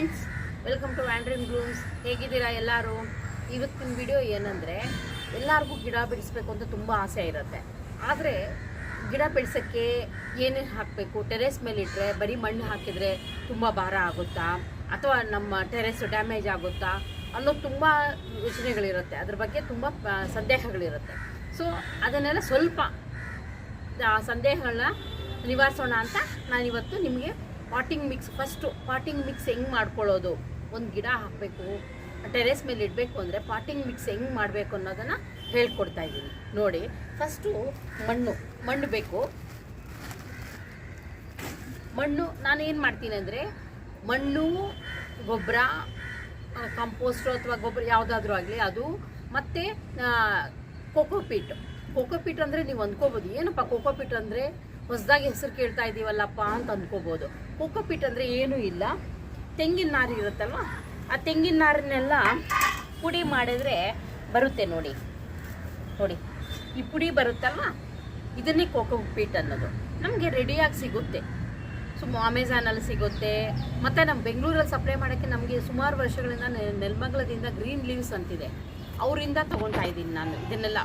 Friends, welcome to wandering blooms. ಹೇಗಿದ್ದೀರಾ ಎಲ್ಲರೂ? ಇವತ್ತಿನ ವಿಡಿಯೋ ಏನಂದರೆ, ಎಲ್ಲರಿಗೂ ಗಿಡ ಬೆಳೆಸಬೇಕು ಅಂತ ತುಂಬ ಆಸೆ ಇರುತ್ತೆ. ಆದರೆ ಗಿಡ ಬೆಳೆಸೋಕ್ಕೆ ಏನೇನು ಹಾಕಬೇಕು, ಟೆರೆಸ್ ಮೇಲೆ ಇಟ್ಟರೆ ಬರೀ ಮಣ್ಣು ಹಾಕಿದರೆ ತುಂಬ ಭಾರ ಆಗುತ್ತಾ, ಅಥವಾ ನಮ್ಮ ಟೆರೆಸ್ ಡ್ಯಾಮೇಜ್ ಆಗುತ್ತಾ ಅನ್ನೋದು ತುಂಬ ಯೋಚನೆಗಳಿರುತ್ತೆ. ಅದ್ರ ಬಗ್ಗೆ ತುಂಬ ಸಂದೇಹಗಳಿರುತ್ತೆ. ಸೊ ಅದನ್ನೆಲ್ಲ ಸ್ವಲ್ಪ ಸಂದೇಹಗಳನ್ನ ನಿವಾರಿಸೋಣ ಅಂತ ನಾನಿವತ್ತು ನಿಮಗೆ ಫಸ್ಟು ಪಾಟಿಂಗ್ ಮಿಕ್ಸ್ ಹೆಂಗೆ ಮಾಡ್ಕೊಳ್ಳೋದು, ಒಂದು ಗಿಡ ಹಾಕಬೇಕು, ಟೆರೆಸ್ ಮೇಲೆ ಇಡಬೇಕು ಅಂದರೆ ಪಾಟಿಂಗ್ ಮಿಕ್ಸ್ ಹೆಂಗೆ ಮಾಡಬೇಕು ಅನ್ನೋದನ್ನು ಹೇಳ್ಕೊಡ್ತಾ ಇದ್ದೀನಿ ನೋಡಿ. ಫಸ್ಟು ಮಣ್ಣು ಬೇಕು. ಮಣ್ಣು ನಾನೇನು ಮಾಡ್ತೀನಿ ಅಂದರೆ, ಮಣ್ಣು, ಗೊಬ್ಬರ, ಕಂಪೋಸ್ಟು ಅಥವಾ ಗೊಬ್ಬರ ಯಾವುದಾದ್ರೂ ಆಗಲಿ ಅದು, ಮತ್ತು ಕೋಕೋಪೀಟ್ ಅಂದರೆ ನೀವು ಅಂದ್ಕೋಬೋದು, ಏನಪ್ಪ ಕೋಕೋಪೀಟ್ ಅಂದರೆ ಹೊಸದಾಗಿ ಹೆಸರು ಕೇಳ್ತಾ ಇದ್ದೀವಲ್ಲಪ್ಪ ಅಂತ ಅಂದ್ಕೋಬೋದು. ಕೋಕೋಪೀಟ್ ಅಂದರೆ ಏನೂ ಇಲ್ಲ, ತೆಂಗಿನ ನಾರು ಇರುತ್ತಲ್ವ, ಆ ತೆಂಗಿನ ನಾರನ್ನೆಲ್ಲ ಪುಡಿ ಮಾಡಿದ್ರೆ ಬರುತ್ತೆ ನೋಡಿ. ಈ ಪುಡಿ ಬರುತ್ತಲ್ವ, ಇದನ್ನೇ ಕೋಕೋಪೀಟ್ ಅನ್ನೋದು. ನಮಗೆ ರೆಡಿಯಾಗಿ ಸಿಗುತ್ತೆ, ಅಮೆಝಾನಲ್ಲಿ ಸಿಗುತ್ತೆ. ಮತ್ತು ನಮ್ಮ ಬೆಂಗಳೂರಲ್ಲಿ ಸಪ್ಲೈ ಮಾಡೋಕ್ಕೆ ನಮಗೆ ಸುಮಾರು ವರ್ಷಗಳಿಂದ ನೆಲಮಂಗಲದಿಂದ ಗ್ರೀನ್ ಲೀವ್ಸ್ ಅಂತಿದೆ, ಅವರಿಂದ ತೊಗೊಳ್ತಾ ಇದ್ದೀನಿ ನಾನು. ಇದನ್ನೆಲ್ಲ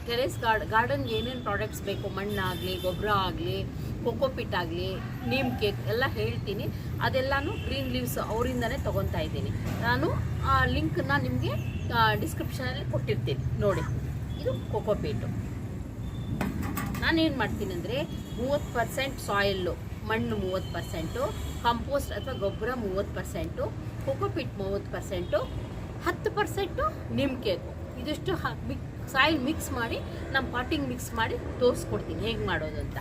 ಟೆರೆಸ್ ಗಾರ್ಡನ್ ಏನೇನು ಪ್ರಾಡಕ್ಟ್ಸ್ ಬೇಕು, ಮಣ್ಣಾಗಲಿ, ಗೊಬ್ಬರ ಆಗಲಿ, ಕೋಕೋಪೀಟ್ ಆಗಲಿ, ನೀಮ್ ಕೇಕ್ ಎಲ್ಲ ಹೇಳ್ತೀನಿ. ಅದೆಲ್ಲನೂ ಗ್ರೀನ್ ಲೀವ್ಸ್ ಅವರಿಂದನೇ ತೊಗೊತಾ ಇದ್ದೀನಿ. ನಾನು ಆ ಲಿಂಕನ್ನ ನಿಮಗೆ ಡಿಸ್ಕ್ರಿಪ್ಷನಲ್ಲಿ ಕೊಟ್ಟಿರ್ತೀನಿ ನೋಡಿ. ಇದು ಕೋಕೋಪೀಟು. ನಾನೇನು ಮಾಡ್ತೀನಿ ಅಂದರೆ, 30% ಸಾಯಿಲ್ಲು, ಮಣ್ಣು 30%, ಕಂಪೋಸ್ಟ್ ಅಥವಾ ಗೊಬ್ಬರ 30%, ಕೋಕೋಪೀಟ್ 30%, 10% ನಿಮ್ ಕೇಕು. ಇದಿಷ್ಟು ಸಾಯಿಲ್ ಮಿಕ್ಸ್ ಮಾಡಿ, ನಮ್ಮ ಪಾಟಿಂಗ್ ಮಿಕ್ಸ್ ಮಾಡಿ ತೋರಿಸ್ಕೊಡ್ತೀನಿ ಹೇಗೆ ಮಾಡೋದು ಅಂತ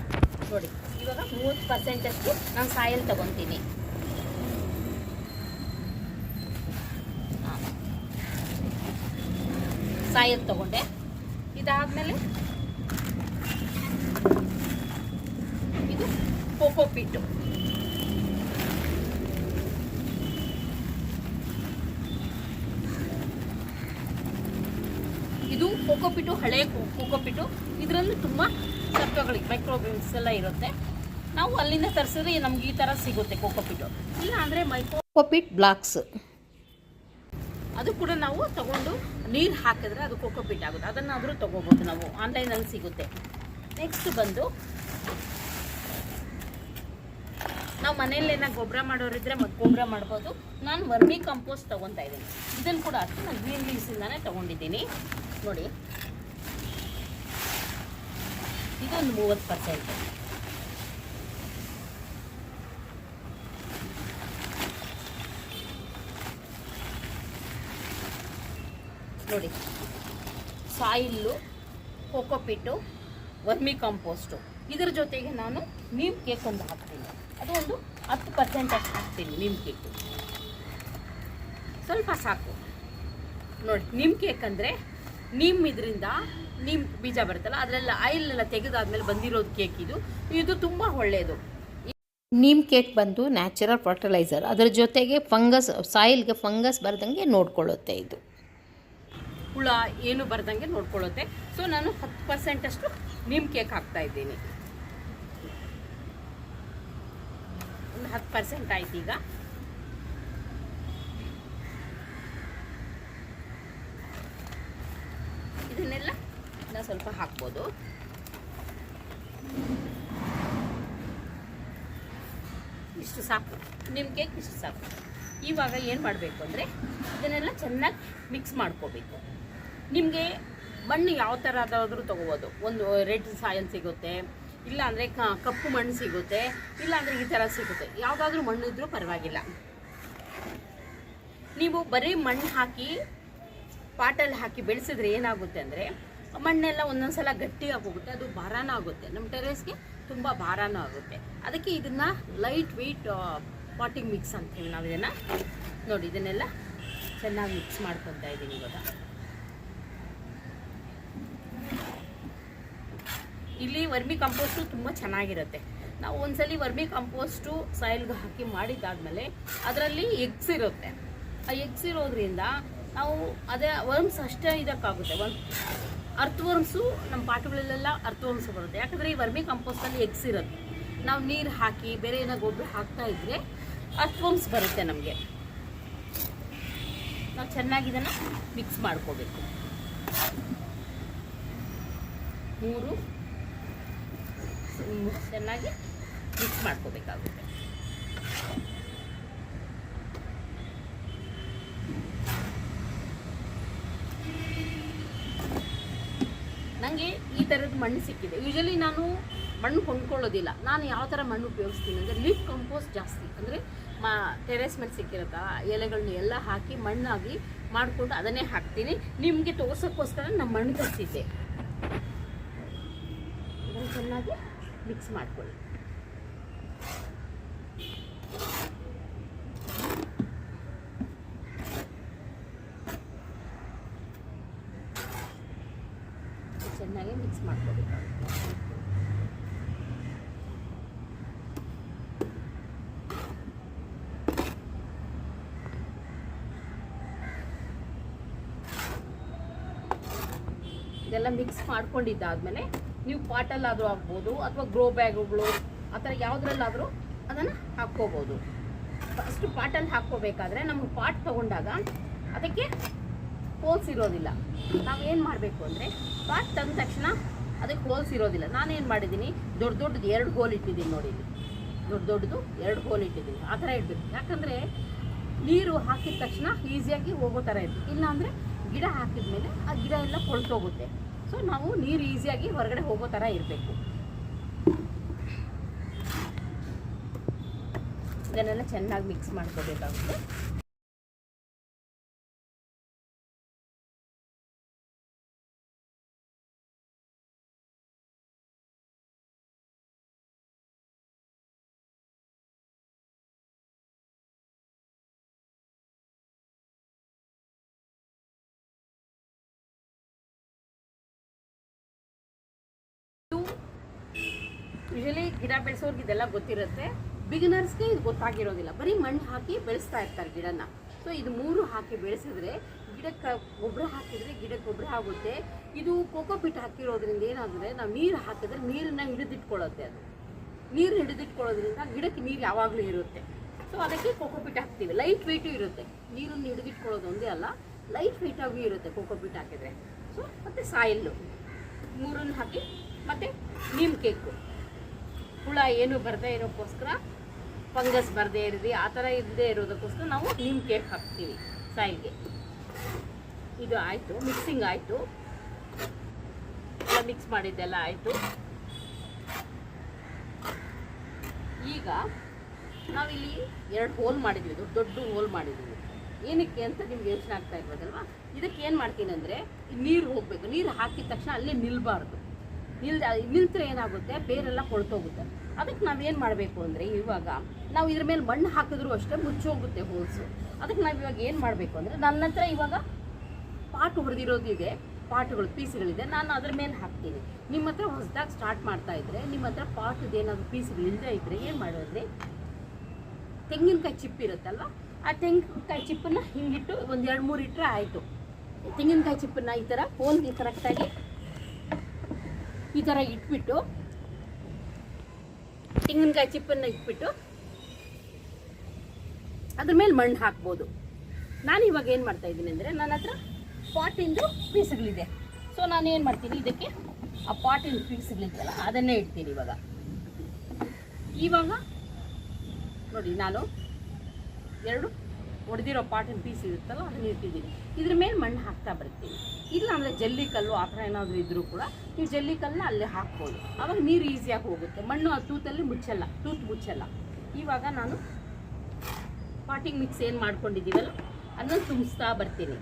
ನೋಡಿ. ಇವಾಗ 30% ಅಷ್ಟು ನಾನು ಸಾಯಿಲ್ ತೊಗೊತೀನಿ. ಸಾಯಿಲ್ ತೊಗೊಂಡೆ. ಇದಾದಮೇಲೆ ಇದು ಕೋಕೋಪೀಟು. ಇದು ಕೋಕೋಪೀಟು, ಹಳೆಯ ಕೋಕೋಪೀಟು. ಇದರಲ್ಲಿ ತುಂಬ ಸತ್ವಗಳಿಗೆ, ಮೈಕ್ರೋಬ್ಯೂಮ್ಸ್ ಎಲ್ಲ ಇರುತ್ತೆ. ನಾವು ಅಲ್ಲಿಂದ ತರಿಸಿದ್ರೆ ನಮ್ಗೆ ಈ ಥರ ಸಿಗುತ್ತೆ ಕೋಕೋಪೀಟು. ಇಲ್ಲ ಅಂದರೆ ಕೋಕೋಪೀಟ್ ಬ್ಲಾಕ್ಸ್, ಅದು ಕೂಡ ನಾವು ತಗೊಂಡು ನೀರು ಹಾಕಿದ್ರೆ ಅದು ಕೋಕೋಪೀಟ್ ಆಗುತ್ತೆ. ಅದನ್ನಾದರೂ ತೊಗೋಬೋದು, ನಾವು ಆನ್ಲೈನಲ್ಲಿ ಸಿಗುತ್ತೆ. ನೆಕ್ಸ್ಟ್ ಬಂದು, ನಾವು ಮನೆಯಲ್ಲೇನ ಗೊಬ್ಬರ ಮಾಡೋರಿದ್ರೆ ಗೊಬ್ಬರ ಮಾಡ್ಬೋದು. ನಾನು ವರ್ಮಿ ಕಂಪೋಸ್ಟ್ ತೊಗೊತಾ ಇದ್ದೀನಿ. ಇದನ್ನು ಕೂಡ ಅಷ್ಟು ನಾನು ಗ್ರೀನ್ ಲೀವ್ಸಿಂದಾನೇ ತೊಗೊಂಡಿದ್ದೀನಿ ನೋಡಿ. ಇದೊಂದು 30%. ನೋಡಿ, ಸಾಯಿಲ್ಲು, ಕೋಕೋಪೀಟು, ವರ್ಮಿ ಕಂಪೋಸ್ಟು, ಇದರ ಜೊತೆಗೆ ನಾನು ನೀಮ್ ಕೇಕ್ ಒಂದು ಹಾಕ್ತೀನಿ. ಅದು ಒಂದು 10% ಅಷ್ಟು ಹಾಕ್ತೀನಿ. ನೀಮ್ ಕೇಕು ಸ್ವಲ್ಪ ಸಾಕು ನೋಡಿ. ನೀಮ್ ಕೇಕ್ ಅಂದರೆ ಇದರಿಂದ ನೀಮ್ ಬೀಜ ಬರುತ್ತಲ್ಲ, ಅದರೆಲ್ಲ ಆಯಿಲ್ನೆಲ್ಲ ತೆಗೆದಾದ್ಮೇಲೆ ಬಂದಿರೋದು ಕೇಕ್. ಇದು ತುಂಬ ಒಳ್ಳೆಯದು. ನೀಮ್ ಕೇಕ್ ಬಂದು ನ್ಯಾಚುರಲ್ ಫರ್ಟಿಲೈಸರ್, ಅದರ ಜೊತೆಗೆ ಸಾಯಿಲ್ಗೆ ಫಂಗಸ್ ಬರ್ದಂಗೆ ನೋಡ್ಕೊಳ್ಳುತ್ತೆ. ಇದು ಹುಳ ಏನು ಬರ್ದಂಗೆ ನೋಡ್ಕೊಳ್ಳುತ್ತೆ. ಸೊ ನಾನು 10% ಅಷ್ಟು ನೀಮ್ ಕೇಕ್ ಹಾಕ್ತಾ ಇದ್ದೀನಿ. ಒಂದು 10% ಆಯ್ತು. ಈಗ ಇದನ್ನೆಲ್ಲ ನಾವು ಸ್ವಲ್ಪ ಹಾಕ್ಬೋದು. ಇಷ್ಟು ಸಾಕು, ನಿಮ್ಮ ಕೇಕ್ ಇಷ್ಟು ಸಾಕು. ಇವಾಗ ಏನು ಮಾಡಬೇಕು ಅಂದರೆ, ಇದನ್ನೆಲ್ಲ ಚೆನ್ನಾಗಿ ಮಿಕ್ಸ್ ಮಾಡ್ಕೋಬೇಕು. ನಿಮಗೆ ಮಣ್ಣು ಯಾವ ಥರ ಅದಾದರೂ ತೊಗೋಬೋದು. ಒಂದು ರೆಡ್ ಸಾಯಿಲ್ ಸಿಗುತ್ತೆ, ಇಲ್ಲಾಂದರೆ ಕಪ್ಪು ಮಣ್ಣು ಸಿಗುತ್ತೆ, ಇಲ್ಲಾಂದರೆ ಈ ಥರ ಸಿಗುತ್ತೆ. ಯಾವುದಾದ್ರೂ ಮಣ್ಣು ಇದ್ದರೂ ಪರವಾಗಿಲ್ಲ. ನೀವು ಬರೀ ಮಣ್ಣು ಹಾಕಿ ಪಾಟಲ್ಲಿ ಹಾಕಿ ಬೆಳೆಸಿದ್ರೆ ಏನಾಗುತ್ತೆ ಅಂದರೆ, ಮಣ್ಣೆಲ್ಲ ಒಂದೊಂದು ಸಲ ಗಟ್ಟಿಯಾಗಿ ಹೋಗುತ್ತೆ, ಅದು ಭಾರನೂ ಆಗುತ್ತೆ, ನಮ್ಮ ಟೆರೆಸ್ಗೆ ತುಂಬ ಭಾರನೂ ಆಗುತ್ತೆ. ಅದಕ್ಕೆ ಇದನ್ನು ಲೈಟ್ ವೆಯ್ಟ್ ಪಾಟಿಂಗ್ ಮಿಕ್ಸ್ ಅಂತೀವಿ ನಾವು. ಇದನ್ನು ನೋಡಿ, ಇದನ್ನೆಲ್ಲ ಚೆನ್ನಾಗಿ ಮಿಕ್ಸ್ ಮಾಡ್ಕೊತಾ ಇದ್ದೀನಿ. ಇವಾಗ ಇಲ್ಲಿ ವರ್ಮಿ ಕಂಪೋಸ್ಟು ತುಂಬ ಚೆನ್ನಾಗಿರುತ್ತೆ. ನಾವು ಒಂದ್ಸಲಿ ವರ್ಮಿ ಕಂಪೋಸ್ಟು ಸಾಯಿಲ್ಗೆ ಹಾಕಿ ಮಾಡಿದ್ದಾದಮೇಲೆ ಅದರಲ್ಲಿ ಎಗ್ಸ್ ಇರುತ್ತೆ. ಆ ಎಗ್ಸ್ ಇರೋದ್ರಿಂದ ನಾವು ಅದೇ ವರ್ಮ್ಸ್ ಅಷ್ಟೇ ಇದಕ್ಕಾಗುತ್ತೆ. ಅರ್ಥವರ್ಮ್ಸು ನಮ್ಮ ಪಾಟುಗಳಲ್ಲೆಲ್ಲ ಅರ್ಥವರ್ಮ್ಸ್ ಬರುತ್ತೆ. ಯಾಕಂದರೆ ಈ ವರ್ಮಿ ಕಂಪೋಸ್ಟಲ್ಲಿ ಎಗ್ಸ್ ಇರುತ್ತೆ. ನಾವು ನೀರು ಹಾಕಿ ಬೇರೆ ಏನೋ ಗೊಬ್ಬರ ಹಾಕ್ತಾ ಇದ್ದರೆ ಅರ್ಥವರ್ಮ್ಸ್ ಬರುತ್ತೆ ನಮಗೆ. ನಾವು ಚೆನ್ನಾಗಿ ಇದನ್ನು ಮಿಕ್ಸ್ ಮಾಡ್ಕೋಬೇಕು. 3 ಚೆನ್ನಾಗಿ ಮಿಕ್ಸ್ ಮಾಡ್ಕೋಬೇಕಾಗುತ್ತೆ. ನನಗೆ ಈ ಥರದ ಮಣ್ಣು ಸಿಕ್ಕಿದೆ. ಯೂಶಲಿ ನಾನು ಮಣ್ಣು ಕೊಂಡ್ಕೊಳ್ಳೋದಿಲ್ಲ. ನಾನು ಯಾವ ಥರ ಮಣ್ಣು ಉಪಯೋಗಿಸ್ತೀನಿ ಅಂದರೆ ಲೀಫ್ ಕಂಪೋಸ್ಟ್ ಜಾಸ್ತಿ, ಅಂದರೆ ಟೆರೆಸ್ ಮೇಲೆ ಸಿಕ್ಕಿರುತ್ತೆ ಎಲೆಗಳನ್ನ ಎಲ್ಲ ಹಾಕಿ ಮಣ್ಣಾಗಿ ಮಾಡಿಕೊಂಡು ಅದನ್ನೇ ಹಾಕ್ತೀನಿ. ನಿಮಗೆ ತೋರ್ಸೋಕ್ಕೋಸ್ಕರ ನಮ್ಮ ಮಣ್ಣು ತರಿಸಿದ್ದೆ. ಇದನ್ನು ಚೆನ್ನಾಗಿ ಮಿಕ್ಸ್ ಮಾಡ್ಕೊಳ್ಳಿ. ಚೆನ್ನಾಗಿ ಮಿಕ್ಸ್ ಮಾಡ್ಕೋಬೇಕಾಗುತ್ತೆ. ಇದೆಲ್ಲ ಮಿಕ್ಸ್ ಮಾಡ್ಕೊಂಡಿದ್ದಾದ್ಮೇಲೆ ನೀವು ಪಾಟಲ್ಲಾದರೂ ಹಾಕ್ಬೋದು ಅಥವಾ ಗ್ರೋ ಬ್ಯಾಗುಗಳು ಆ ಥರ ಯಾವುದ್ರಲ್ಲಾದರೂ ಅದನ್ನು ಹಾಕ್ಕೋಬೋದು. ಫಸ್ಟು ಪಾಟಲ್ಲಿ ಹಾಕ್ಕೋಬೇಕಾದ್ರೆ ನಮಗೆ ಪಾಟ್ ತೊಗೊಂಡಾಗ ಅದಕ್ಕೆ ಹೋಲ್ಸ್ ಇರೋದಿಲ್ಲ. ನಾವೇನು ಮಾಡಬೇಕು ಅಂದರೆ ಪಾಟ್ ತಂದ ತಕ್ಷಣ ಅದಕ್ಕೆ ಹೋಲ್ಸ್ ಇರೋದಿಲ್ಲ. ನಾನೇನು ಮಾಡಿದ್ದೀನಿ, ದೊಡ್ಡದು 2 ಹೋಲ್ ಇಟ್ಟಿದ್ದೀನಿ ನೋಡಿ. ಇಲ್ಲಿ ದೊಡ್ಡದು 2 ಹೋಲ್ ಇಟ್ಟಿದ್ದೀನಿ. ಆ ಥರ ಇಡಬೇಕು. ಯಾಕಂದರೆ ನೀರು ಹಾಕಿದ ತಕ್ಷಣ ಈಸಿಯಾಗಿ ಹೋಗೋ ಥರ ಇರ್ತದೆ. ಇಲ್ಲಾಂದರೆ ಗಿಡ ಹಾಕಿದ ಮೇಲೆ ಆ ಗಿಡ ಎಲ್ಲ ಕೊಳ್ತೋಗುತ್ತೆ. ಸೊ ನಾವು ನೀರು ಈಸಿಯಾಗಿ ಹೊರಗಡೆ ಹೋಗೋ ಥರ ಇರಬೇಕು. ಇದನ್ನೆಲ್ಲ ಚೆನ್ನಾಗಿ ಮಿಕ್ಸ್ ಮಾಡ್ಕೋಬೇಕಾಗುತ್ತೆ. ಯೂಶಲಿ ಗಿಡ ಬೆಳೆಸೋರ್ಗೆ ಇದೆಲ್ಲ ಗೊತ್ತಿರುತ್ತೆ. ಬಿಗಿನರ್ಸ್ಗೆ ಇದು ಗೊತ್ತಾಗಿರೋದಿಲ್ಲ. ಬರೀ ಮಣ್ಣು ಹಾಕಿ ಬೆಳೆಸ್ತಾ ಇರ್ತಾರೆ ಗಿಡನ. ಸೊ ಇದು 3 ಹಾಕಿ ಬೆಳೆಸಿದ್ರೆ ಗಿಡಕ್ಕೆ ಗೊಬ್ಬರ ಹಾಕಿದರೆ ಗಿಡಕ್ಕೆ ಗೊಬ್ಬರ ಆಗುತ್ತೆ. ಇದು ಕೋಕೋಪಿಟ್ ಹಾಕಿರೋದ್ರಿಂದ ಏನಾದರೆ ನಾವು ನೀರು ಹಾಕಿದ್ರೆ ನೀರನ್ನ ಹಿಡಿದಿಟ್ಕೊಳ್ಳುತ್ತೆ. ಅದು ನೀರು ಹಿಡಿದಿಟ್ಕೊಳ್ಳೋದ್ರಿಂದ ಗಿಡಕ್ಕೆ ನೀರು ಯಾವಾಗಲೂ ಇರುತ್ತೆ. ಸೊ ಅದಕ್ಕೆ ಕೋಕೋಪಿಟ್ ಹಾಕ್ತೀವಿ. ಲೈಟ್ ವೆಯ್ಟು ಇರುತ್ತೆ. ನೀರನ್ನು ಹಿಡಿದಿಟ್ಕೊಳ್ಳೋದು ಒಂದೇ ಅಲ್ಲ, ಲೈಟ್ ವೆಯ್ಟಾಗೂ ಇರುತ್ತೆ ಕೋಕೋಪಿಟ್ ಹಾಕಿದರೆ. ಸೊ ಮತ್ತು ಸಾಯಿಲ್ಲು 3 ಹಾಕಿ ಮತ್ತು ನೀಮ್ ಕೇಕು ಹುಳ ಏನು ಬರದೇ ಇರೋಕ್ಕೋಸ್ಕರ, ಫಂಗಸ್ ಬರದೇ ಇರಲಿ ಆ ಥರ ಇರದೇ ಇರೋದಕ್ಕೋಸ್ಕರ ನಾವು ನೀಮ್ ಕೇಕ್ ಹಾಕ್ತೀವಿ ಸಾಯಿಲ್ಗೆ. ಇದು ಆಯಿತು, ಮಿಕ್ಸಿಂಗ್ ಆಯಿತು, ಎಲ್ಲ ಮಿಕ್ಸ್ ಮಾಡಿದ್ದೆಲ್ಲ ಆಯಿತು. ಈಗ ನಾವಿಲ್ಲಿ 2 ಹೋಲ್ ಮಾಡಿದ್ವಿ, ದೊಡ್ಡ ಹೋಲ್ ಮಾಡಿದ್ವಿ. ಏನಕ್ಕೆ ಅಂತ ನಿಮ್ಗೆ ಯೋಚನೆ ಆಗ್ತಾ ಇರ್ಬೋದಲ್ವಾ. ಇದಕ್ಕೆ ಏನು ಮಾಡ್ತೀನಿ ಅಂದರೆ ನೀರು ಹೋಗಬೇಕು. ನೀರು ಹಾಕಿದ ತಕ್ಷಣ ಅಲ್ಲೇ ನಿಲ್ಬಾರ್ದು. ನಿಲ್ತ್ರೆ ಏನಾಗುತ್ತೆ, ಬೇರೆಲ್ಲ ಕೊಳ್ತೋಗುತ್ತೆ. ಅದಕ್ಕೆ ನಾವೇನು ಮಾಡಬೇಕು ಅಂದರೆ ಇವಾಗ ನಾವು ಇದ್ರ ಮೇಲೆ ಮಣ್ಣು ಹಾಕಿದ್ರೂ ಅಷ್ಟೇ ಮುಚ್ಚೋಗುತ್ತೆ ಹೋಲ್ಸು. ಅದಕ್ಕೆ ನಾವು ಇವಾಗ ಏನು ಮಾಡಬೇಕು ಅಂದರೆ, ನನ್ನ ಹತ್ರ ಇವಾಗ ಪಾಟ್ ಹೊಡೆದಿರೋದು ಇದೆ, ಪಾಟ್ಗಳು ಪೀಸ್ಗಳಿದೆ, ನಾನು ಅದ್ರ ಮೇಲೆ ಹಾಕ್ತೀನಿ. ನಿಮ್ಮ ಹತ್ರ ಹೊಸದಾಗಿ ಸ್ಟಾರ್ಟ್ ಮಾಡ್ತಾ ಇದ್ದರೆ, ನಿಮ್ಮ ಹತ್ರ ಪಾಟ್ದು ಏನಾದರೂ ಪೀಸ್ಗಳು ಇಲ್ಲದೇ ಇದ್ದರೆ ಏನು ಮಾಡೋದ್ರೆ, ತೆಂಗಿನಕಾಯಿ ಚಿಪ್ಪು ಇರುತ್ತಲ್ವ, ಆ ತೆಂಗಿನಕಾಯಿ ಚಿಪ್ಪನ್ನು ಹಿಂಗಿಟ್ಟು ಒಂದು 2-3 ಇಟ್ಟರೆ ಆಯಿತು. ತೆಂಗಿನಕಾಯಿ ಚಿಪ್ಪನ್ನು ಈ ಥರ ಹೋಲ್ಗೆ ಕರೆಕ್ಟಾಗಿ ಈ ಥರ ಇಟ್ಬಿಟ್ಟು, ತೆಂಗಿನಕಾಯಿ ಚಿಪ್ಪನ್ನು ಇಟ್ಬಿಟ್ಟು ಅದ್ರ ಮೇಲೆ ಮಣ್ಣು ಹಾಕ್ಬೋದು. ನಾನು ಇವಾಗ ಏನು ಮಾಡ್ತಾ ಇದ್ದೀನಿ ಅಂದರೆ, ನನ್ನ ಹತ್ರ ಪಾಟಿಂದು ಪೀಸ್ಗಳಿದೆ. ಸೊ ನಾನು ಏನು ಮಾಡ್ತೀನಿ, ಇದಕ್ಕೆ ಆ ಪಾಟಿಂದು ಪೀಸ್ಗಳಿದೆಯಲ್ಲ ಅದನ್ನೇ ಇಡ್ತೀನಿ. ಇವಾಗ ನೋಡಿ, ನಾನು 2 ಹೊಡೆದಿರೋ ಪಾಟಿನ ಪೀಸ್ ಇರುತ್ತಲ್ಲ ಅದನ್ನ ಇಟ್ಟಿದ್ದೀನಿ. ಇದ್ರ ಮೇಲೆ ಮಣ್ಣು ಹಾಕ್ತಾ ಬರ್ತೀನಿ. ಇಲ್ಲ ಅಂದರೆ ಜಲ್ಲಿ ಕಲ್ಲು ಆ ಥರ ಏನಾದರೂ ಇದ್ದರೂ ಕೂಡ ನೀವು ಜಲ್ಲಿ ಕಲ್ಲನ್ನ ಅಲ್ಲೇ ಹಾಕ್ಬೋದು. ಆವಾಗ ನೀರು ಈಸಿಯಾಗಿ ಹೋಗುತ್ತೆ. ಮಣ್ಣು ಆ ತೂತಲ್ಲಿ ಮುಚ್ಚಲ್ಲ. ಇವಾಗ ನಾನು ಪಾಟಿಂಗ್ ಮಿಕ್ಸ್ ಏನು ಮಾಡ್ಕೊಂಡಿದ್ದೀವಲ್ಲ ಅದನ್ನು ತುಂಬಿಸ್ತಾ ಬರ್ತೀನಿ.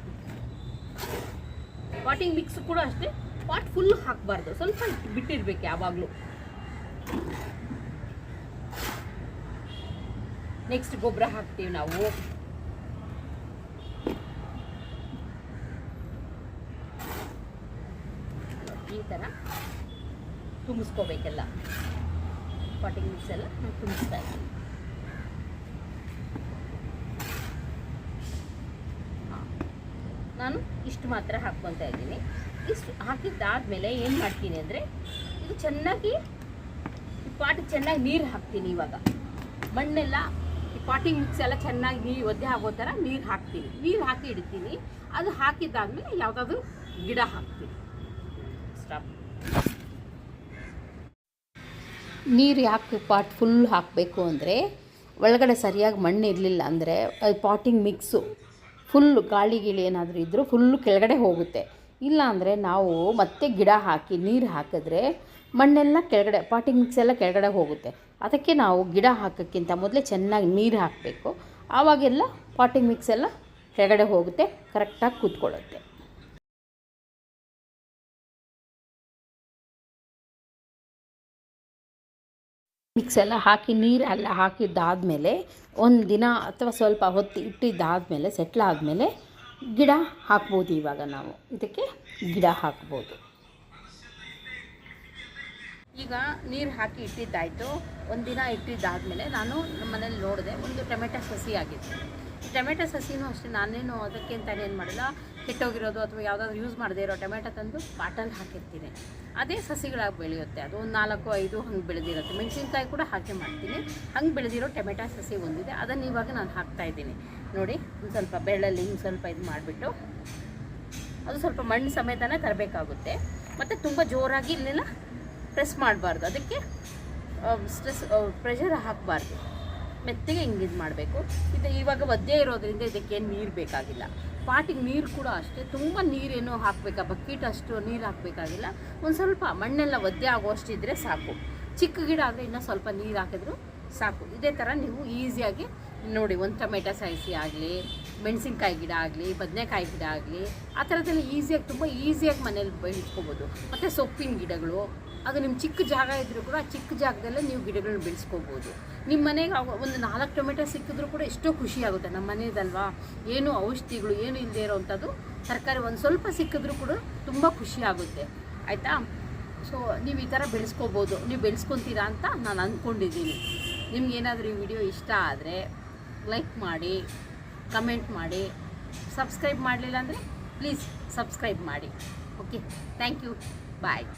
ಪಾಟಿಂಗ್ ಮಿಕ್ಸ್ ಕೂಡ ಅಷ್ಟೇ, ಪಾಟ್ ಫುಲ್ ಹಾಕಬಾರ್ದು, ಸ್ವಲ್ಪ ಬಿಟ್ಟಿರ್ಬೇಕು ಯಾವಾಗಲೂ. ನೆಕ್ಸ್ಟ್ ಗೊಬ್ಬರ ಹಾಕ್ತೀವಿ ನಾವು. ಈ ಥರ ತುಂಬಿಸ್ಕೋಬೇಕೆಲ್ಲ, ಪಾಟಿಂಗ್ ಮಿಕ್ಸ್ ಎಲ್ಲ ತುಂಬಿಸ್ತಾ ಇದ್ದೀನಿ. ನಾನು ಇಷ್ಟು ಮಾತ್ರ ಹಾಕ್ಕೊತಾ ಇದ್ದೀನಿ. ಇಷ್ಟು ಹಾಕಿದ್ದಾದಮೇಲೆ ಏನು ಮಾಡ್ತೀನಿ ಅಂದರೆ, ಇದು ಚೆನ್ನಾಗಿ ಈ ಪಾಟಿಗೆ ಚೆನ್ನಾಗಿ ನೀರು ಹಾಕ್ತೀನಿ. ಇವಾಗ ಮಣ್ಣೆಲ್ಲ ಈ ಪಾಟಿಂಗ್ ಮಿಕ್ಸ್ ಎಲ್ಲ ಚೆನ್ನಾಗಿ ನೀರು ಒದ್ದೆ ಆಗೋ ಥರ ನೀರು ಹಾಕ್ತೀನಿ. ನೀರು ಹಾಕಿ ಇಡ್ತೀನಿ. ಅದು ಹಾಕಿದ್ದಾದಮೇಲೆ ಯಾವುದಾದ್ರೂ ಗಿಡ ಹಾಕ್ತೀನಿ. ಸ್ಟಾಪ್. ನೀರು ಯಾಕೆ ಪಾಟ್ ಫುಲ್ ಹಾಕಬೇಕು ಅಂದರೆ ಒಳಗಡೆ ಸರಿಯಾಗಿ ಮಣ್ಣು ಇರಲಿಲ್ಲ ಅಂದರೆ ಅದು ಪಾಟಿಂಗ್ ಮಿಕ್ಸು ಫುಲ್ಲು ಗಾಳಿ ಏನಾದರೂ ಇದ್ದರೂ ಫುಲ್ಲು ಕೆಳಗಡೆ ಹೋಗುತ್ತೆ. ಇಲ್ಲ ಅಂದರೆ ನಾವು ಮತ್ತೆ ಗಿಡ ಹಾಕಿ ನೀರು ಹಾಕಿದ್ರೆ ಮಣ್ಣೆಲ್ಲ ಕೆಳಗಡೆ ಪಾಟಿಂಗ್ ಮಿಕ್ಸ್ ಎಲ್ಲ ಕೆಳಗಡೆ ಹೋಗುತ್ತೆ. ಅದಕ್ಕೆ ನಾವು ಗಿಡ ಹಾಕೋಕ್ಕಿಂತ ಮೊದಲೇ ಚೆನ್ನಾಗಿ ನೀರು ಹಾಕಬೇಕು. ಆವಾಗೆಲ್ಲ ಪಾಟಿಂಗ್ ಮಿಕ್ಸ್ ಎಲ್ಲ ಕೆಳಗಡೆ ಹೋಗುತ್ತೆ, ಕರೆಕ್ಟಾಗಿ ಕೂತ್ಕೊಳ್ಳುತ್ತೆ. ಮಿಕ್ಸ್ ಎಲ್ಲ ಹಾಕಿ ನೀರೆಲ್ಲ ಹಾಕಿದ್ದಾದಮೇಲೆ ಒಂದು ದಿನ ಅಥವಾ ಸ್ವಲ್ಪ ಹೊತ್ತು ಇಟ್ಟಿದ್ದಾದಮೇಲೆ ಸೆಟ್ಲಾದಮೇಲೆ ಗಿಡ ಹಾಕ್ಬೋದು. ಇವಾಗ ನಾವು ಇದಕ್ಕೆ ಗಿಡ ಹಾಕ್ಬೋದು. ಈಗ ನೀರು ಹಾಕಿ ಇಟ್ಟಿದ್ದಾಯಿತು. ಒಂದು ದಿನ ಇಟ್ಟಿದ್ದಾದಮೇಲೆ ನಾನು ನಮ್ಮ ಮನೇಲಿ ನೋಡಿದೆ, ಒಂದು ಟೊಮೆಟೊ ಸಸಿ ಆಗಿತ್ತು. ಟೊಮೆಟೊ ಸಸಿನೂ ಅಷ್ಟೇ, ನಾನೇನು ಅದಕ್ಕೆ ಅಂತಲೇ ಏನು ಮಾಡಿಲ್ಲ, ಕೆಟ್ಟೋಗಿರೋದು ಅಥವಾ ಯಾವುದಾದ್ರು ಯೂಸ್ ಮಾಡದೇ ಇರೋ ಟೊಮೆಟೊ ತಂದು ಪಾಟಲ್ಲಿ ಹಾಕಿರ್ತೀನಿ. ಅದೇ ಸಸಿಗಳಾಗಿ ಬೆಳೆಯುತ್ತೆ. ಅದು ಒಂದು 4-5 ಹಂಗೆ ಬೆಳೆದಿರುತ್ತೆ. ಮೆಣಸಿನ್ಕಾಯಿ ಕೂಡ ಹಾಕಿ ಮಾಡ್ತೀನಿ. ಹಂಗೆ ಬೆಳೆದಿರೋ ಟೊಮೆಟೊ ಸಸಿ ಒಂದಿದೆ, ಅದನ್ನು ಇವಾಗ ನಾನು ಹಾಕ್ತಾಯಿದ್ದೀನಿ. ನೋಡಿ, ಒಂದು ಸ್ವಲ್ಪ ಬೆಳ್ಳಲ್ಲಿ ಹಿಂಗೆ ಸ್ವಲ್ಪ ಇದು ಮಾಡಿಬಿಟ್ಟು ಅದು ಸ್ವಲ್ಪ ಮಣ್ಣು ಸಮೇತನೇ ತರಬೇಕಾಗುತ್ತೆ. ಮತ್ತು ತುಂಬ ಜೋರಾಗಿ ಇಲ್ಲೆಲ್ಲ ಪ್ರೆಸ್ ಮಾಡಬಾರ್ದು, ಅದಕ್ಕೆ ಪ್ರೆಷರ್ ಹಾಕಬಾರ್ದು. ಮೆತ್ತಗೆ ಹಿಂಗೆ ಇದು ಮಾಡಬೇಕು. ಇದು ಇವಾಗ ಒದ್ದೆ ಇರೋದ್ರಿಂದ ಇದಕ್ಕೇನು ನೀರು ಬೇಕಾಗಿಲ್ಲ. ಪಾಟಿಗೆ ನೀರು ಕೂಡ ಅಷ್ಟೇ, ತುಂಬ ನೀರೇನು ಹಾಕಬೇಕಾ, ಬಕೆಟ್ ಅಷ್ಟು ನೀರು ಹಾಕಬೇಕಾಗಿಲ್ಲ. ಒಂದು ಸ್ವಲ್ಪ ಮಣ್ಣೆಲ್ಲ ಒದ್ದೆ ಆಗುವಷ್ಟಿದ್ರೆ ಸಾಕು. ಚಿಕ್ಕ ಗಿಡ ಆದರೆ ಇನ್ನೂ ಸ್ವಲ್ಪ ನೀರು ಹಾಕಿದ್ರು ಸಾಕು. ಇದೇ ಥರ ನೀವು ಈಸಿಯಾಗಿ ನೋಡಿ, ಒಂದು ಟೊಮೆಟೊ ಸಸಿ ಆಗಲಿ, ಮೆಣಸಿನ್ಕಾಯಿ ಗಿಡ ಆಗಲಿ, ಬದನೆಕಾಯಿ ಗಿಡ ಆಗಲಿ, ಆ ಥರದ್ದೆಲ್ಲ ಈಸಿಯಾಗಿ ತುಂಬ ಈಸಿಯಾಗಿ ಮನೇಲಿ ಬೆಳೆಸ್ಕೋಬೋದು. ಮತ್ತು ಸೊಪ್ಪಿನ ಗಿಡಗಳು, ಅದು ನಿಮ್ಮ ಚಿಕ್ಕ ಜಾಗ ಇದ್ದರೂ ಕೂಡ ಆ ಚಿಕ್ಕ ಜಾಗದಲ್ಲೇ ನೀವು ಗಿಡಗಳನ್ನ ಬೆಳೆಸ್ಕೋಬೋದು. ನಿಮ್ಮ ಮನೆಗೆ ಒಂದು 4 ಟೊಮೆಟೊ ಸಿಕ್ಕಿದ್ರೂ ಕೂಡ ಎಷ್ಟೋ ಖುಷಿ ಆಗುತ್ತೆ. ನಮ್ಮ ಮನೆಯದಲ್ವಾ, ಏನು ಔಷಧಿಗಳು ಏನು ಇಲ್ಲದೆ ಇರೋವಂಥದ್ದು ತರಕಾರಿ ಒಂದು ಸ್ವಲ್ಪ ಸಿಕ್ಕಿದ್ರೂ ಕೂಡ ತುಂಬ ಖುಷಿ ಆಗುತ್ತೆ. ಆಯಿತಾ? ಸೊ ನೀವು ಈ ಥರ ಬೆಳೆಸ್ಕೋಬೋದು. ನೀವು ಬೆಳೆಸ್ಕೊತೀರಾ ಅಂತ ನಾನು ಅಂದ್ಕೊಂಡಿದ್ದೀನಿ. ನಿಮ್ಗೇನಾದರೂ ಈ ವಿಡಿಯೋ ಇಷ್ಟ ಆದರೆ ಲೈಕ್ ಮಾಡಿ, ಕಮೆಂಟ್ ಮಾಡಿ. ಸಬ್ಸ್ಕ್ರೈಬ್ ಮಾಡಲಿಲ್ಲ ಅಂದರೆ ಪ್ಲೀಸ್ ಸಬ್ಸ್ಕ್ರೈಬ್ ಮಾಡಿ. Okay, thank you, bye.